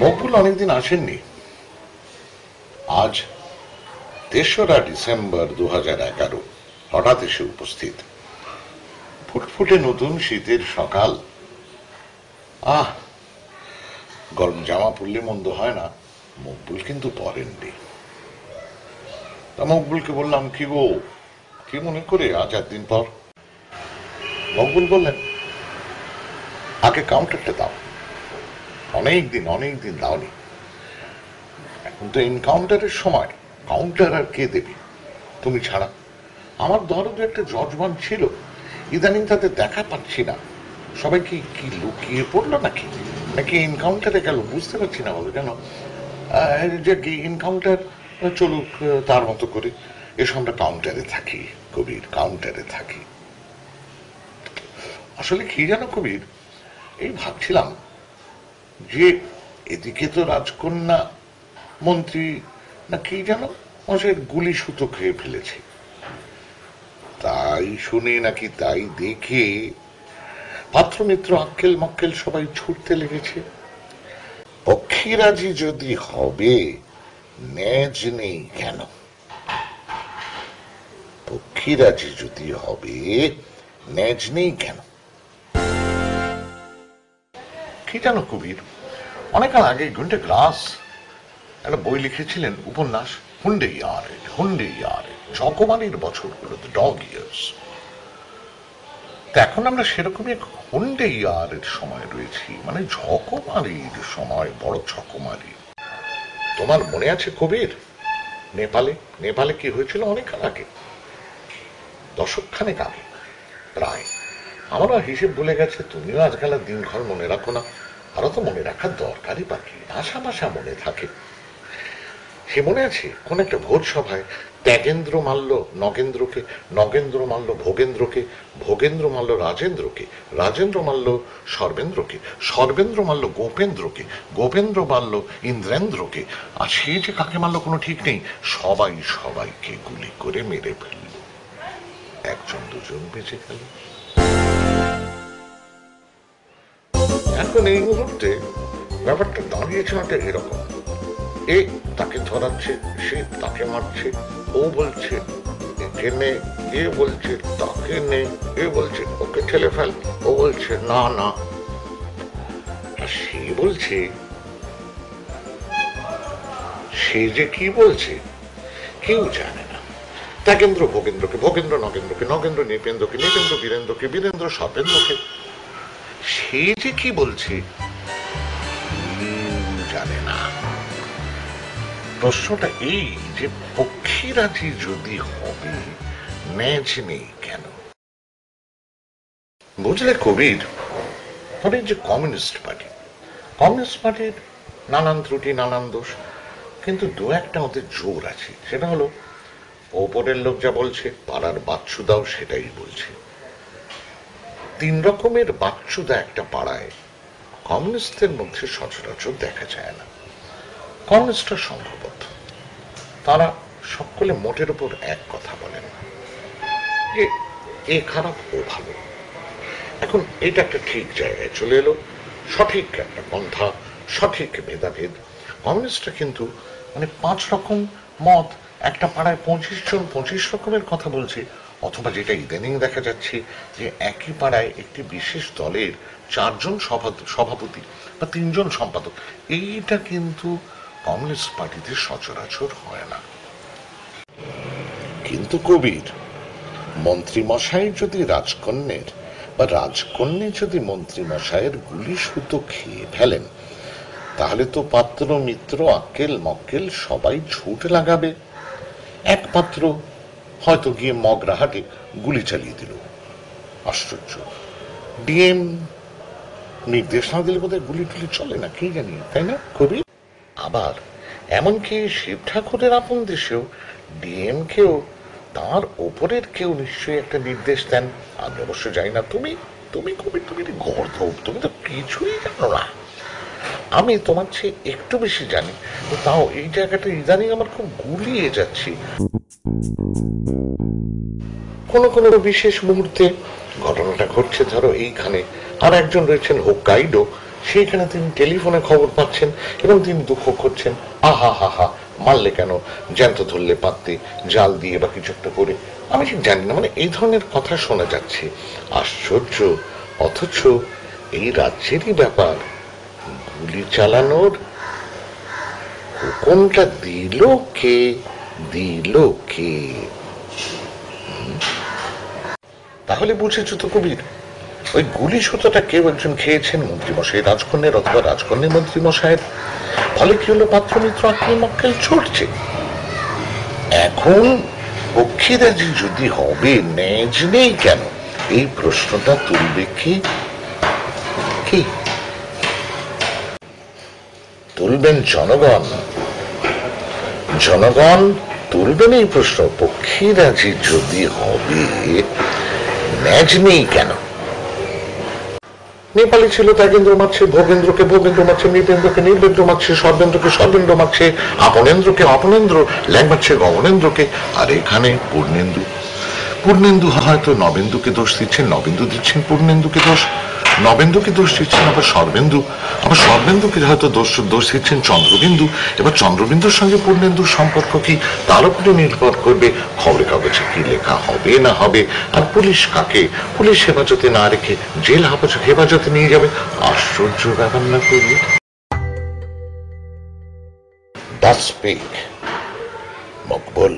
মকবুল অনেকদিন আসেননি। আজ ৩রা ডিসেম্বর ২০১১ হঠাৎ এসে উপস্থিত। ফুটফুটে নতুন শীতের সকাল। আহ, গরম জামা পরলে মন্দ হয় না। মকবুল কিন্তু পরেননি। তা মকবুলকে বললাম, কি গো, কি মনে করে আজ একদিন পর? মকবুল বললেন, আগে কাউন্টারটা দাও, অনেকদিন দাওনি। এখন তো এনকাউন্টারের সময়, কাউন্টার আর কে দেবে তুমি ছাড়া? আমার দরদে একটা যজমান ছিল, ইদানিং তাদের দেখা পাচ্ছি না। সবাই কি কি লুকিয়ে পড়লো নাকি নাকি এনকাউন্টারে গেল বুঝতে পারছি না। বলো কেন যে এনকাউন্টার চলুক তার মতো করে, এসব আমরা কাউন্টারে থাকি কবির, কাউন্টারে থাকি। আসলে কি জানো কবির, এই ভাবছিলাম যে এদিকে তো রাজকন্যা মন্ত্রী না কি জানো মশের গুলি সুতো খেয়ে ফেলেছে, তাই শুনে নাকি তাই দেখে পাত্রমিত্র আক্কেল মক্কেল সবাই ছুটতে লেগেছে। পক্ষীরাজি যদি হবে, ন্যাজ নেই কেন? পক্ষীরাজি যদি হবে, ন্যাজ নেই কেন? কি জানো কবির, অনেককাল আগে গুন্টে গ্লাস একটা বই লিখেছিলেন, উপন্যাস, হুন্ডে ইয়ারে চকমারির বছরগুলো, দ্য ডগ ইয়ার্স। এখন আমরা সেরকমই এক হুন্ডে ইয়ারের সময় রয়েছি, মানে ঝকমারির সময়, বড় ঝকমারি। তোমার মনে আছে কবির, নেপালে কি হয়েছিল অনেকক্ষণ আগে, দশকখানেক আগে প্রায়। আমারও হিসেব ভুলে গেছে, তুমিও আজকাল আর দিনক্ষণ মনে রাখো না। আরো তো মনে রাখার দরকারই বাকি, আশা মনে থাকে। সে মনে আছে কোন একটা ভোট সভায় ত্যাগেন্দ্র মারল নগেন্দ্রকে, নগেন্দ্র মারল ভোগেন্দ্রকে, ভোগেন্দ্র মারল রাজেন্দ্রকে, রাজেন্দ্র মারল সর্বেন্দ্রকে, সর্বেন্দ্র মারল গোপেন্দ্রকে, গোপেন্দ্র মারল ইন্দ্রেন্দ্রকে, আর সে যে কাকে মারল কোনো ঠিক নেই। সবাইকে গুলি করে মেরে ফেলল, একজন দুজন বেঁচে গেল। এখন এই মুহূর্তে ব্যাপারটা দাঁড়িয়েছে একটা এরকম, এ তাকে ধরাচ্ছে, সে তাকে মারছে, ও বলছে একে নে, এ বলছে তাকে নে, এ বলছে ওকে ঠেলে ফেল, ও বলছে না না, আর সে বলছে, সে যে কি বলছে কেউ জানে না। ত্যাগেন্দ্র ভোগেন্দ্রকে, ভোগেন্দ্র নগেন্দ্রকে, নগেন্দ্র নৃপেন্দ্রকে, নৃপেন্দ্র বীরেন্দ্রকে, বীরেন্দ্র সর্বেন্দ্রকে, সে যে কি বলছে জানে না। প্রশ্নটা এই যে পক্ষীরাজি যদি হবে, ন্যাজ নেই কেন? বুঝলে কবির, ধরেন যে কমিউনিস্ট পার্টির নানান ত্রুটি নানান দোষ, কিন্তু দু একটা ওদের জোর আছে। সেটা হলো, ওপরের লোক যা বলছে পাড়ার বাচ্চুদাও সেটাই বলছে। 3 রকমের বাচ্চুদা একটা পাড়ায় কমিউনিস্টদের মধ্যে সচরাচর দেখা যায় না। কমিউনিস্টরা সংঘবদ্ধ, তারা সকলে মোটের উপর এক কথা বলেন যে এ খারাপ ও ভালো। এখন এটা একটা ঠিক জায়গায় চলে এলো, সঠিক একটা পন্থা, সঠিক ভেদাভেদ। কমিউনিস্টরা কিন্তু মানে 5 রকম মত একটা পাড়ায় 25 জন 25 রকমের কথা বলছে। অথবা যেটা ইদানিং দেখা যাচ্ছে যে একই পাড়ায় একটি বিশেষ দলের 4 জন সভাপতি বা 3 জন সম্পাদক, এইটা কিন্তু কমিউনিস্ট পার্টিতে সচরাচর হয় না। কিন্তু কবির, মন্ত্রী মশাই যদি রাজকন্যের বা রাজকন্যে যদি মন্ত্রী মশাইয়ের গুলি সুতো খেয়ে ফেলেন, তাহলে তো পাত্র মিত্র আক্কেল মক্কেল সবাই ছুট লাগাবে। এক পাত্র হয়তো গিয়ে মগরাহাটে গুলি চালিয়ে দিল, আশ্চর্য। ডিএম নির্দেশ না দিলে বোধহয় গুলি টুলি চলে না, কি জানি, তাই না কবি? আবার এমনকি শিব ঠাকুরের আপন দেশেও ডিএম কেও তার ওপরের কেউ নিশ্চয়ই একটা নির্দেশ দেন। আমি অবশ্য জানি না, তুমি তুমি কবি, তুমি গর্ধব, তুমি তো কিছুই জানো না। আমি তোমার চেয়ে একটু বেশি জানি, তাও এই জায়গাটা ইদানিং আমার খুব গুলিয়ে যাচ্ছি। কোনো বিশেষ মুহূর্তে ঘটনাটা ঘটছে ধরো এইখানে, আর একজন রয়েছেন হোক্কাইডো, সেইখানে তিনি টেলিফোনে খবর পাচ্ছেন এবং তিনি দুঃখ করছেন, আহা হা হা, মারলে কেন, জ্যান্ত ধরলে পারতে, জাল দিয়ে বা কিছু একটা করে। আমি ঠিক জানি না, মানে এই ধরনের কথা শোনা যাচ্ছে। আশ্চর্য, অথচ এই রাজ্যেরই ব্যাপার, গুলি চালানোর হুকুমটা দিল কে, দিল কে? তাহলে বুঝেছ তো কবির, ওই গুলি সুতোটা কেউ একজন খেয়েছেন মন্ত্রীমশাই রাজকন্যের অথবা রাজকন্যের মন্ত্রীমশাইয়ের। ফলে কি হলো, পাত্রমিত্র আক্কেল মক্কেল ছুটছে। এখন পক্ষীরাজি যদি হবে, ন্যাজ নেই কেন, এই প্রশ্নটা তুলবে কি? কি তুলবেন? জনগণ। জনগণ তুলবেন এই প্রশ্ন, পক্ষীরাজি যদি হবে, ন্যাজ নেই কেন। নেপালি ছিল ত্যাগেন্দ্র মারছে ভোগেন্দ্রকে, ভোগেন্দ্র মারছে নৃপেন্দ্রকে, নৃপেন্দ্র মারছে সর্বেন্দ্রকে, সর্বেন্দ্র মারছে আপনেন্দ্রকে, অপনেন্দ্র ল্যাং মারছে গগনেন্দ্রকে। আর এখানে পূর্ণেন্দু, পূর্ণেন্দু হয়তো নবেন্দুকে দোষ দিচ্ছেন, নবেন্দু দিচ্ছেন পূর্ণেন্দুকে দোষ, নবেন্দুকে দোষ দিচ্ছেন আবার সর্বেন্দু, আবার সর্বেন্দুকে হয়তো দোষ দিচ্ছেন চন্দ্রবিন্দু। এবার চন্দ্রবিন্দুর সঙ্গে পূর্ণেন্দুর সম্পর্ক কি, তার উপরে নির্ভর করবে খবরের কাগজে কি লেখা হবে না হবে। আর পুলিশ কাকে পুলিশ হেফাজতে না রেখে জেল হেফাজতে নিয়ে যাবে। আশ্চর্য ব্যাপার না করবে। Thus speak Maqbool.